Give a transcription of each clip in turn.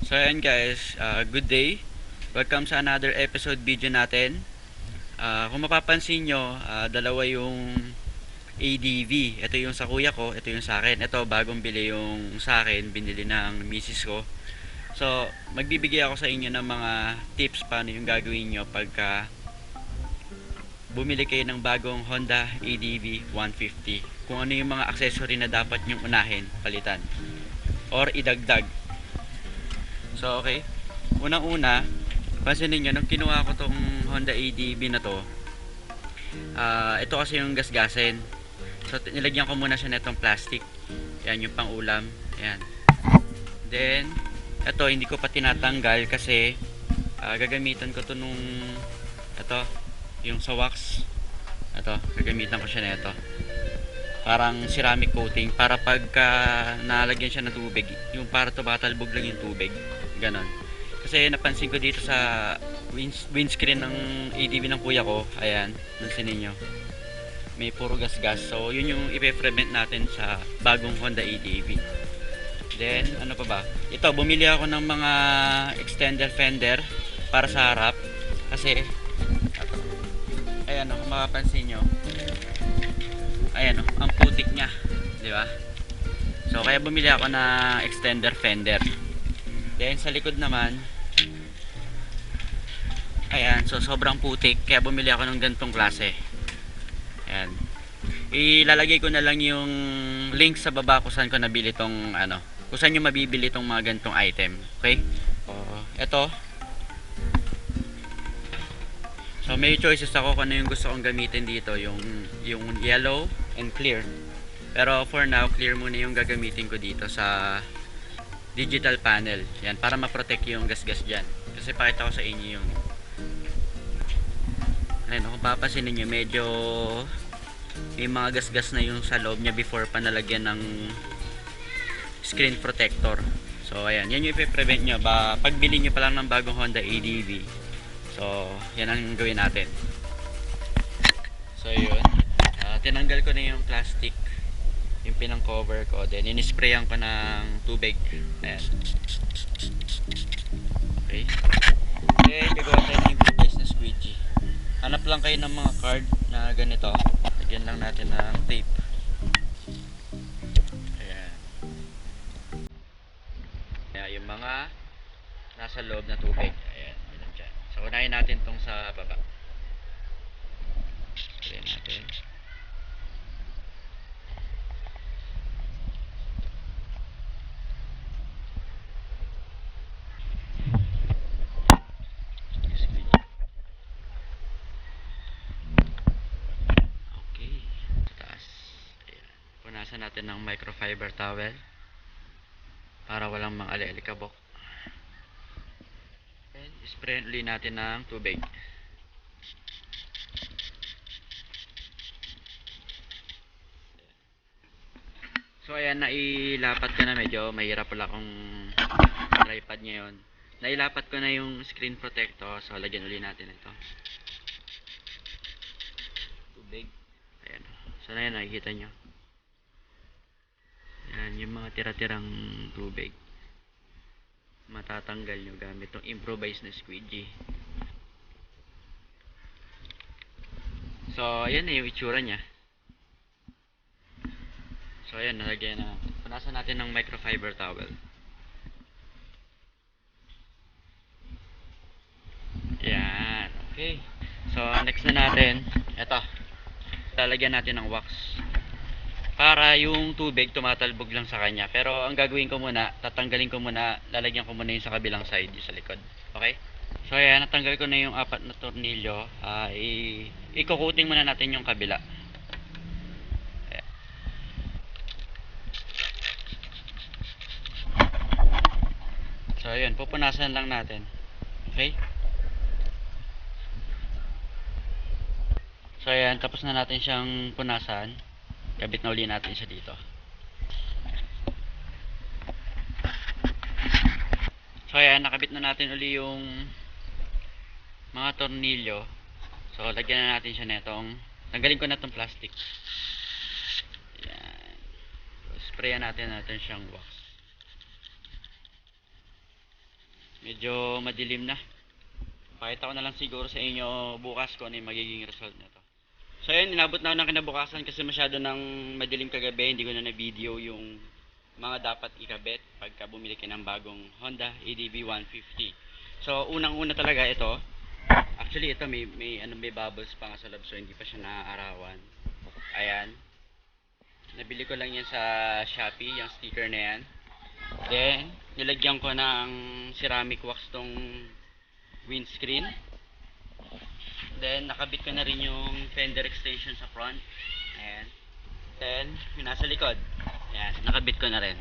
So ayan guys, good day. Welcome sa another episode video natin. Kung mapapansin nyo, dalawa yung ADV. Ito yung sa kuya ko, ito yung sa akin. Ito bagong bili yung sa akin, binili ng misis ko. So magbibigay ako sa inyo ng mga tips paano yung gagawin nyo pagka bumili kayo ng bagong Honda ADV 150. Kung ano yung mga accessory na dapat nyong unahin, palitan or idagdag. So okay, unang-una, pansinin nyo, nung kinuha ko tong Honda ADV na to, ito kasi yung gasgasin. So nilagyan ko muna siya netong plastic. Yan yung pang ulam. Yan. Then ito hindi ko pa tinatanggal kasi gagamitan ko to nung ito, yung sa wax. Ito, gagamitan ko siya nito. Parang ceramic coating para pagka nalagyan siya ng tubig, yung para tumatalbog lang yung tubig. Ganon. Kasi napansin ko dito sa windscreen ng ADV ng kuya ko, ayan, pansin niyo, may puro gas-gas. So yun yung ipe-prevent natin sa bagong Honda ADV. Then ano pa ba, ito bumili ako ng mga extender fender para sa harap kasi ito, ayan o, kung makapansin nyo, ayan o, ang putik nya, di ba? So kaya bumili ako ng extender fender. Then sa likod naman, ayan, so sobrang putik kaya bumili ako ng gantong klase. Ayan. Ilalagay ko na lang yung link sa baba kung saan ko nabili tong ano, kung saan nyo mabibili tong mga gantong item. Okay? Eto. So may choices ako kung ano yung gusto kong gamitin dito, yung yellow and clear. Pero for now, clear muna yung gagamitin ko dito sa digital panel. Yan, para ma-protect yung gas-gas dyan. Kasi pakita ko sa inyo yung ayun, kung papansinin nyo, medyo may mga gas-gas na yung sa loob nya before pa nalagyan ng screen protector. So ayan, yan yung ipe-prevent nyo pagbili nyo pa lang ng bagong Honda ADV. So yan ang gawin natin. So yun, tinanggal ko na yung plastic, yung pinang cover ko, then inisprayan ko ng tubig. Ayan. Okay, then gagawa tayo ng improvised na squeegee. Hanap lang kayo ng mga card na ganito, lagyan lang natin ng tape. Ayan. Ayan yung mga nasa loob na tubig. Ayan, yun dyan. So unahin natin tong sa baba. Ayan natin. Punasan natin ng microfiber towel para walang mga ali-alikabok. And spray ulit natin ng tubig. So ayan, nailapat ko na, medyo mahirap pala kung tripod ngayon. Nailapat ko na yung screen protector, so lagyan ulit natin ito. Tubig. Ayan. So na yan, nakikita nyo. Yan, yung mga tira-tirang tubig matatanggal nyo gamit itong improvised na squeegee. So ayan na yung itsura nya. So ayan, nalagyan na. Punasan natin ng microfiber towel. Yan, okay. So next na natin, eto, lalagyan natin ng wax para yung tubig tumatalbog lang sa kanya. Pero ang gagawin ko muna, tatanggalin ko muna, lalagyan ko muna yung sa kabilang side, yung sa likod. Okay? So ayan, natanggal ko na yung 4 na tornilyo. Ikukuting muna natin yung kabila. Ayan. So ayan, pupunasan lang natin. Okay? So ayan, tapos na natin siyang punasan. Kabit na uli natin siya dito. So ayan, nakabit na natin uli yung mga tornilyo. So lagyan na natin siya netong, tanggalin ko na itong plastic. Ayan. So, sprayan natin siyang wax. Medyo madilim na. Pakita ko na lang siguro sa inyo bukas kung ano yung magiging result nito. So yun, inabot na ako ng kinabukasan kasi masyado ng madilim kagabi. Hindi ko na na-video yung mga dapat ikabit pagka bumili kayo ng bagong Honda ADV 150. So unang-una talaga ito. Actually ito may bubbles pa nga sa loob, so hindi pa siya naaarawan. Ayan. Nabili ko lang yan sa Shopee, yung sticker na yan. Then nilagyan ko ng ceramic wax tong windscreen. Then nakabit ko na rin yung fender extension sa front. Ayan. Then yung nasa likod. Ayan, nakabit ko na rin.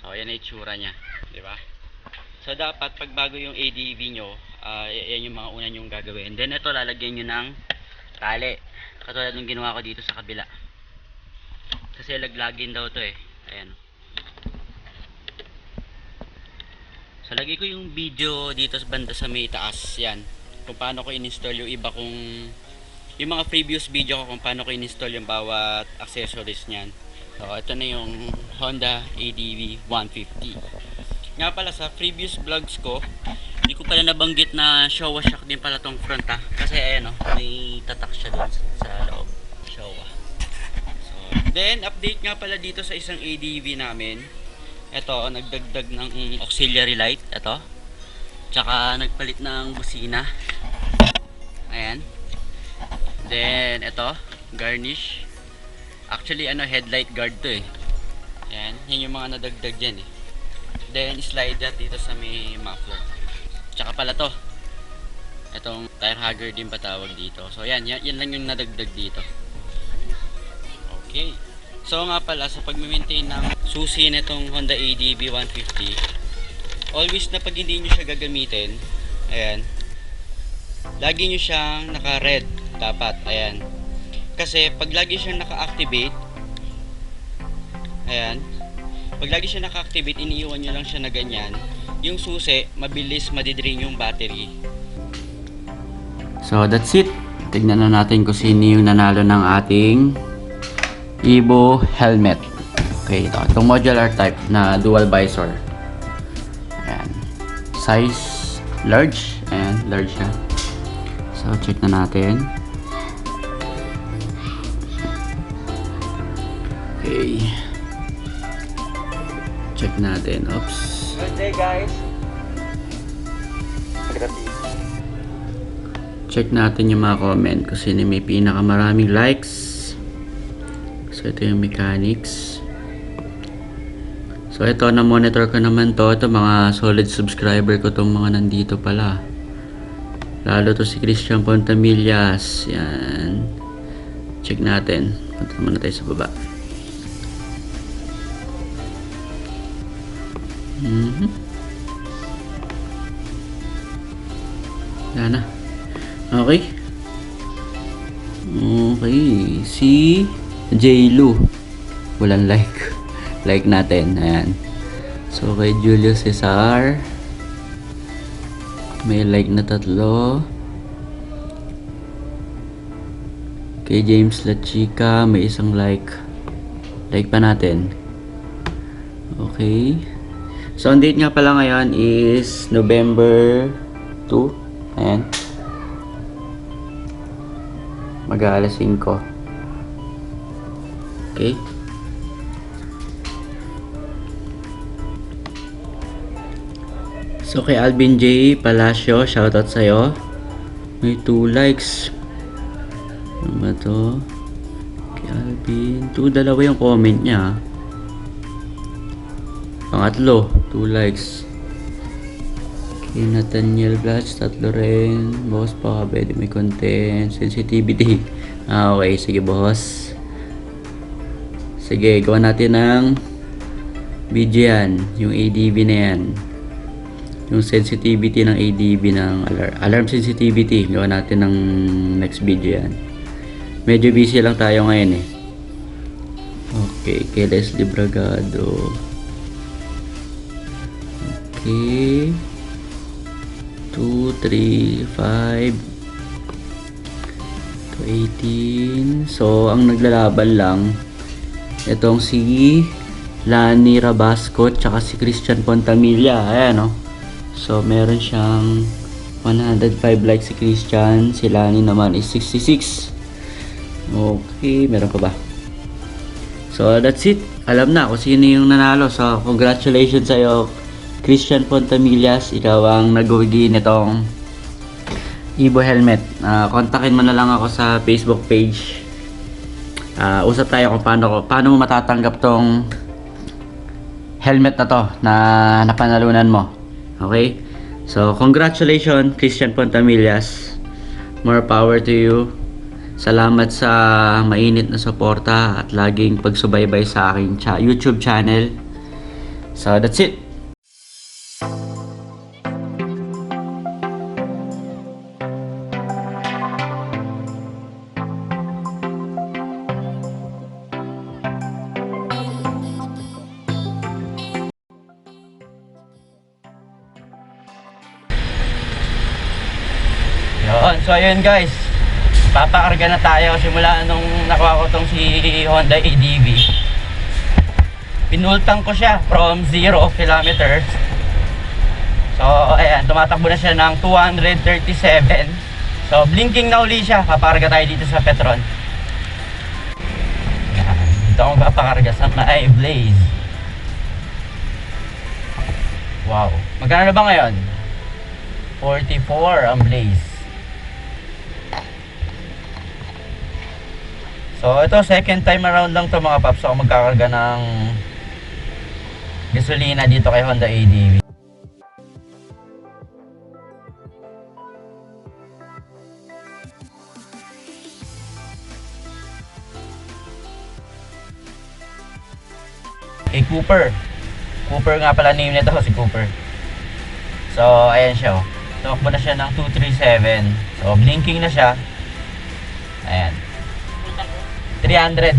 So ayan na itsura nya, di ba? So dapat pag bago yung ADV nyo, yan yung mga una nyong gagawin. Then ito lalagyan nyo ng tali. Katulad ng ginawa ko dito sa kabila. Kasi laglagin daw to eh. Ayan. So lagay ko yung video dito sa banda sa may taas. Yan. Kung paano ko in-install yung iba kong yung mga previous video ko kung paano ko in-install yung bawat accessories niyan. So ito na yung Honda ADV 150. Nga pala sa previous vlogs ko, hindi ko pala nabanggit na Showa shock din pala tong front ha. Kasi ayan may tatak siya doon sa loob. Showa. So, then update nga pala dito sa isang ADV namin. Ito, nagdagdag ng auxiliary light. Ito. Tsaka nagpalit ng busina. Ayan. Then ito, garnish. Actually headlight guard to eh. Ayan, yun yung mga nadagdag dyan eh. Then slider dito sa may muffler. Tsaka pala to, itong tire hugger din patawag dito. So yan lang yung nadagdag dito. Okay. So nga pala, sa pag-maintain ng susi nitong Honda ADV 150, always na pag hindi nyo siya gagamitin, ayan, lagi nyo siyang naka-red dapat, ayan. Kasi pag lagi siyang naka-activate, ayan, pag lagi siya naka-activate, iniiwan nyo lang siya na ganyan, yung susi, mabilis madidrain yung battery. So that's it. Tignan na natin kung sino yung nanalo ng ating Evo helmet. Okay, itong modular type na dual visor. Ayan. Size large. Ayan, large siya. So check na natin. Okay. Check natin. Oops. Good day, guys. Check natin yung mga comment kung sino may pinakamaraming likes. So ito yung mechanics. So ito, na-monitor ko naman to. Ito mga solid subscriber ko tong mga nandito pala. Lalo to si Christian Pontamillas. Yan. Check natin. Punta muna tayo sa baba. Yan na. Okay. Okay. Si J-Lu. Walang like. Like natin. Ayan. So kay Julio Cesar, may like na 3. Kay James La Chica, may 1 like. Like pa natin. Okay. So ang date nga pala ngayon is November 2. Ayan. Mag-aalas 5. Okay. So kay Alvin J. Palacio, shoutout sa'yo. May 2 likes. Ano ba to? Kay Alvin. 2, 2 yung comment niya. Pangatlo, 2 likes. Kay Nathaniel Blatch, 3 rin. Boss pa, pwede may content. Sensitivity. Okay, sige boss. Sige, gawa natin ng video yan. Yung ADV na yan. Yung sensitivity ng ADV ng alarm sensitivity. Gawa natin ng next video yan. Medyo busy lang tayo ngayon eh. Okay, kay Leslie Bragado. Okay. 2, 3, 5 to 18. So, ang naglalaban lang itong si Lani Rabasco, tsaka si Christian Pontamilla. Ayan, oh. So, meron siyang 105 likes si Christian. Si Lani naman is 66. Okay, meron pa ba? So, that's it. Alam na kung sino yung nanalo. So, congratulations sa'yo, Christian Pontamillas. Ikaw ang nag-wigi nitong Evo helmet. Kontakin mo na lang ako sa Facebook page. Usap tayo kung paano mo matatanggap tong helmet na to na napanalunan mo. Okay? So, congratulations, Christian Pontamillas. More power to you. Salamat sa mainit na suporta at laging pagsubaybay sa aking YouTube channel. So, that's it. So ayun guys, papakarga na tayo simula nung nakuha ko tong si Honda ADV. Pinultang ko siya from 0 kilometers. So ayan, tumatakbo na siya ng 237. So blinking na uli siya. Papakarga tayo dito sa Petron. Ayan, dito ako papakarga sa my Blaze. Wow, magkano na ba ngayon? 44 ang Blaze. So ito, second time around lang to mga paps ako magkakarga ng gasolina dito kay Honda ADV. Kay Cooper nga pala name nito, si Cooper. So ayan siya, oh. Tumakbo na siya ng 237. So blinking na siya. Ayan, 300.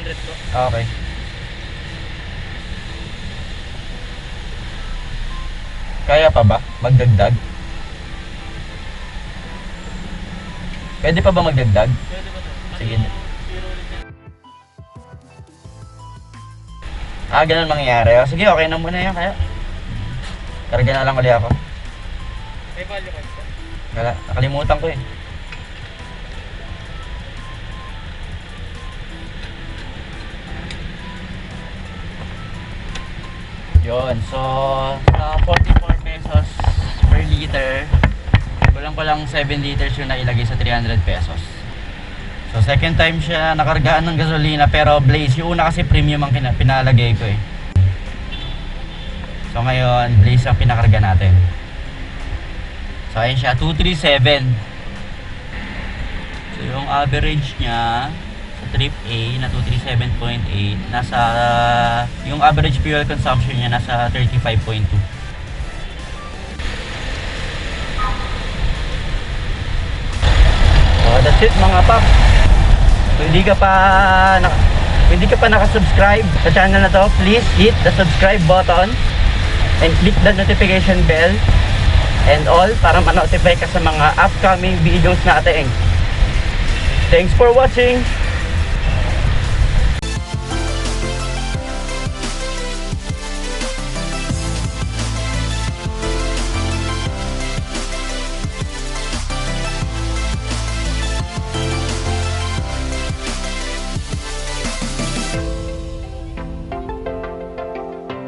Po. Okay. Kaya pa ba magdagdag? Pwede pa ba magdagdag? Pwede ba to? Sige. Zero ulit yan. Ganun mangyayari. O, sige, okay na muna yan kaya. Karga na lang ulit ako. May value ka ito? Wala, nakalimutan ko eh. Yun, so sa 44 pesos per liter, kulang 7 liters yung nailagay sa 300 pesos. So second time siya nakargaan ng gasolina, pero Blaze. Yung una kasi premium ang pinalagay ko eh. So ngayon Blaze ang pinakarga natin. So ayun siya, 237. So yung average niya sa trip A na 237.8, nasa yung average fuel consumption niya nasa 35.2. So that's it mga paps. Kung hindi ka pa naka-subscribe sa channel na to, please hit the subscribe button and click the notification bell and all para ma-notify ka sa mga upcoming videos natin. Thanks for watching!